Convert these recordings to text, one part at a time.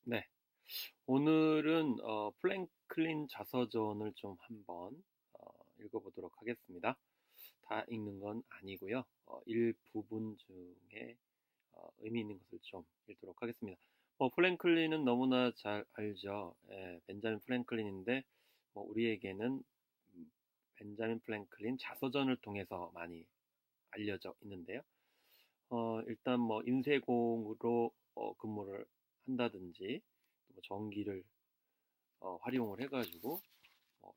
네, 오늘은 플랭클린 자서전을 좀 한번 읽어보도록 하겠습니다. 다 읽는 건 아니고요. 일부분 중에 의미 있는 것을 좀 읽도록 하겠습니다. 플랭클린은 너무나 잘 알죠. 예, 벤자민 플랭클린인데 우리에게는 벤자민 플랭클린 자서전을 통해서 많이 알려져 있는데요. 일단 인쇄공으로 근무를 한다든지 전기를 활용을 해가지고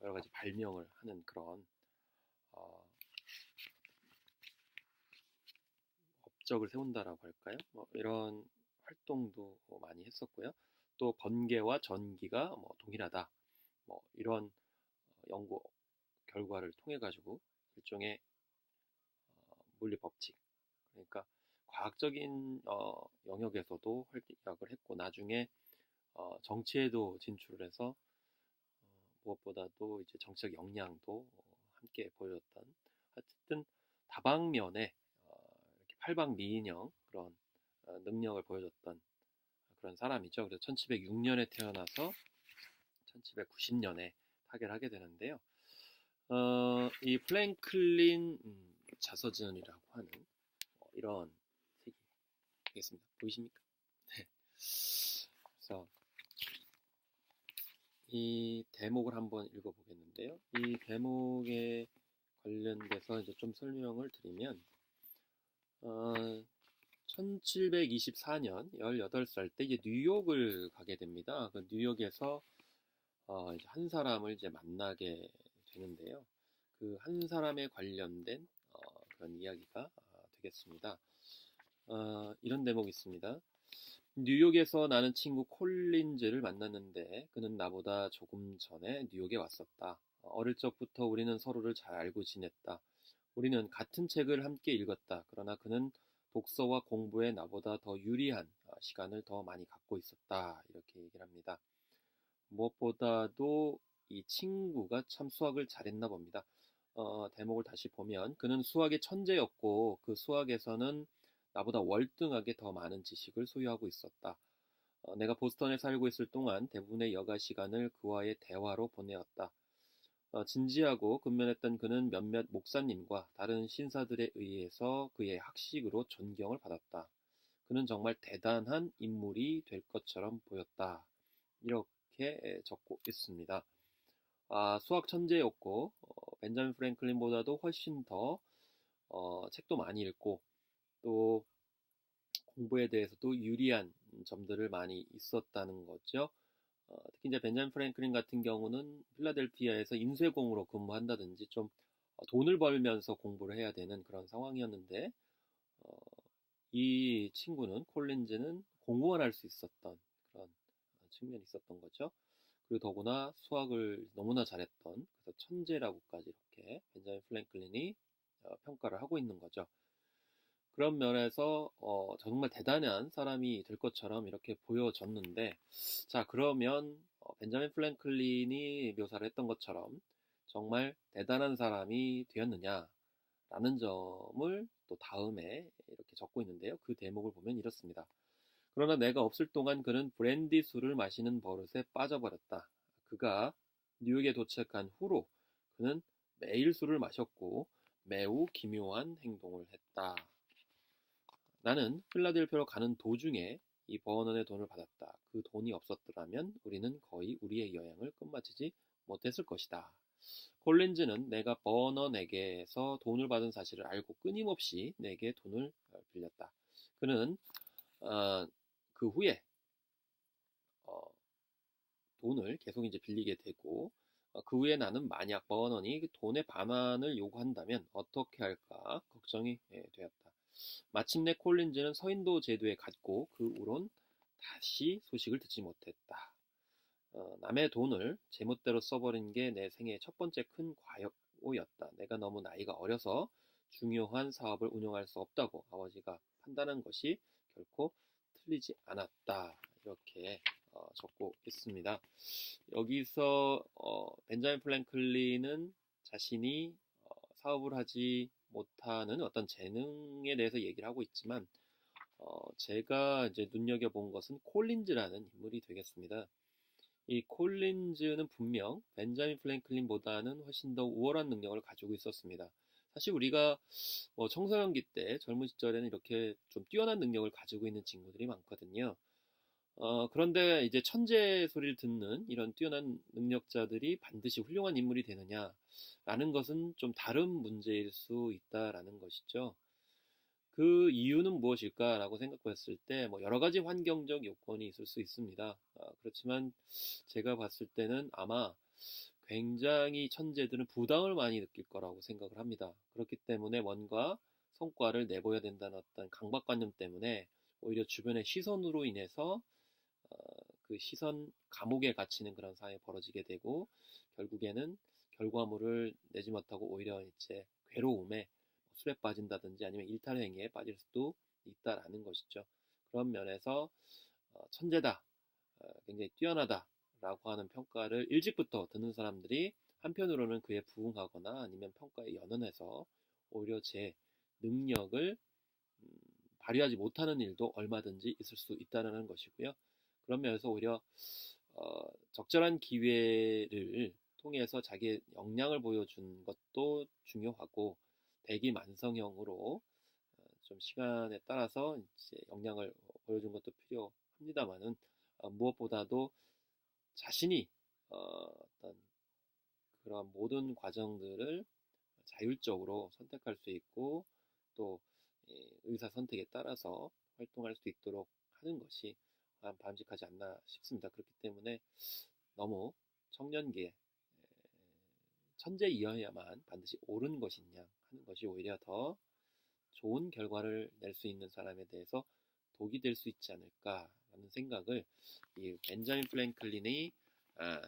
여러 가지 발명을 하는 그런 어, 업적을 세운다라고 할까요? 이런 활동도 많이 했었고요. 또 번개와 전기가 동일하다. 이런 연구 결과를 통해 가지고 일종의 물리 법칙, 그러니까 과학적인 영역에서도 활약을 했고 나중에 정치에도 진출을 해서 무엇보다도 이제 정치적 역량도 함께 보여줬던, 어쨌든 다방면에 이렇게 팔방미인형 그런 능력을 보여줬던 그런 사람이죠. 그래서 1706년에 태어나서 1790년에 타계를 하게 되는데요. 이 플랭클린 자서전이라고 하는 이런 책이 되겠습니다. 보이십니까? 네. 그래서 이 대목을 한번 읽어보겠는데요. 이 대목에 관련돼서 이제 좀 설명을 드리면, 어, 1724년 18살 때 이제 뉴욕을 가게 됩니다. 그 뉴욕에서 이제 한 사람을 이제 만나게 되는데요. 그 한 사람에 관련된 그런 이야기가 되겠습니다. 이런 대목이 있습니다. 뉴욕에서 나는 친구 콜린즈를 만났는데 그는 나보다 조금 전에 뉴욕에 왔었다. 어릴 적부터 우리는 서로를 잘 알고 지냈다. 우리는 같은 책을 함께 읽었다. 그러나 그는 독서와 공부에 나보다 더 유리한 시간을 더 많이 갖고 있었다. 이렇게 얘기를 합니다. 무엇보다도 이 친구가 참 수학을 잘했나 봅니다. 대목을 다시 보면 그는 수학의 천재였고 그 수학에서는 나보다 월등하게 더 많은 지식을 소유하고 있었다. 내가 보스턴에 살고 있을 동안 대부분의 여가 시간을 그와의 대화로 보내었다. 진지하고 근면했던 그는 몇몇 목사님과 다른 신사들에 의해서 그의 학식으로 존경을 받았다. 그는 정말 대단한 인물이 될 것처럼 보였다. 이렇게 적고 있습니다. 수학 천재였고 벤자민 프랭클린보다도 훨씬 더 책도 많이 읽고 또 공부에 대해서도 유리한 점들을 많이 있었다는 거죠. 특히 이제 벤자민 프랭클린 같은 경우는 필라델피아에서 인쇄공으로 근무한다든지 좀 돈을 벌면서 공부를 해야 되는 그런 상황이었는데 어, 이 친구는 콜린즈는 공부만 할 수 있었던 그런 측면이 있었던 거죠. 그리고 더구나 수학을 너무나 잘했던, 그래서 천재라고까지 이렇게 벤자민 프랭클린이 평가를 하고 있는 거죠. 그런 면에서 정말 대단한 사람이 될 것처럼 이렇게 보여졌는데, 자 그러면 벤자민 프랭클린이 묘사를 했던 것처럼 정말 대단한 사람이 되었느냐라는 점을 또 다음에 이렇게 적고 있는데요. 그 대목을 보면 이렇습니다. 그러나 내가 없을 동안 그는 브랜디 술을 마시는 버릇에 빠져버렸다. 그가 뉴욕에 도착한 후로 그는 매일 술을 마셨고 매우 기묘한 행동을 했다. 나는 필라델피아로 가는 도중에 이 버넌의 돈을 받았다. 그 돈이 없었더라면 우리는 거의 우리의 여행을 끝마치지 못했을 것이다. 콜린즈는 내가 버넌에게서 돈을 받은 사실을 알고 끊임없이 내게 돈을 빌렸다. 그는 어, 그 후에 어, 돈을 계속 이제 빌리게 되고 그 후에 나는 만약 버넌이 그 돈의 반환을 요구한다면 어떻게 할까 걱정이 되었다. 마침내 콜린즈는 서인도 제도에 갔고 그 후론 다시 소식을 듣지 못했다. 남의 돈을 제멋대로 써버린 게 내 생애의 첫 번째 큰 과오였다. 내가 너무 나이가 어려서 중요한 사업을 운영할 수 없다고 아버지가 판단한 것이 결코 틀리지 않았다. 이렇게 적고 있습니다. 여기서 벤자민 플랭클린은 자신이 사업을 하지 못하는 어떤 재능에 대해서 얘기를 하고 있지만 제가 이제 눈여겨본 것은 콜린즈라는 인물이 되겠습니다. 이 콜린즈는 분명 벤자민 프랭클린보다는 훨씬 더 우월한 능력을 가지고 있었습니다. 사실 우리가 뭐 청소년기 때 젊은 시절에는 이렇게 좀 뛰어난 능력을 가지고 있는 친구들이 많거든요. 그런데 이제 천재 소리를 듣는 이런 뛰어난 능력자들이 반드시 훌륭한 인물이 되느냐라는 것은 좀 다른 문제일 수 있다라는 것이죠. 그 이유는 무엇일까라고 생각했을 때, 뭐 여러 가지 환경적 요건이 있을 수 있습니다. 그렇지만 제가 봤을 때는 아마 굉장히 천재들은 부담을 많이 느낄 거라고 생각을 합니다. 그렇기 때문에 뭔가 성과를 내보여야 된다는 어떤 강박관념 때문에 오히려 주변의 시선으로 인해서 어, 그 시선 감옥에 갇히는 그런 상황이 벌어지게 되고 결국에는 결과물을 내지 못하고 오히려 이제 괴로움에 술에 빠진다든지 아니면 일탈 행위에 빠질 수도 있다라는 것이죠. 그런 면에서 천재다, 굉장히 뛰어나다라고 하는 평가를 일찍부터 듣는 사람들이 한편으로는 그에 부응하거나 아니면 평가에 연연해서 오히려 제 능력을 음, 발휘하지 못하는 일도 얼마든지 있을 수 있다는 것이고요. 그런 면에서 오히려 적절한 기회를 통해서 자기의 역량을 보여준 것도 중요하고 대기만성형으로 좀 시간에 따라서 이제 역량을 보여준 것도 필요합니다만은 무엇보다도 자신이 어떤 그런 모든 과정들을 자율적으로 선택할 수 있고 또 의사 선택에 따라서 활동할 수 있도록 하는 것이 바람직하지 않나 싶습니다. 그렇기 때문에 너무 청년기에 천재이어야만 반드시 옳은 것이냐 하는 것이 오히려 더 좋은 결과를 낼 수 있는 사람에 대해서 독이 될 수 있지 않을까라는 생각을 이 벤자민 프랭클린이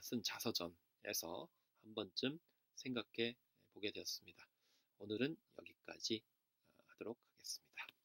쓴 자서전에서 한 번쯤 생각해 보게 되었습니다. 오늘은 여기까지 하도록 하겠습니다.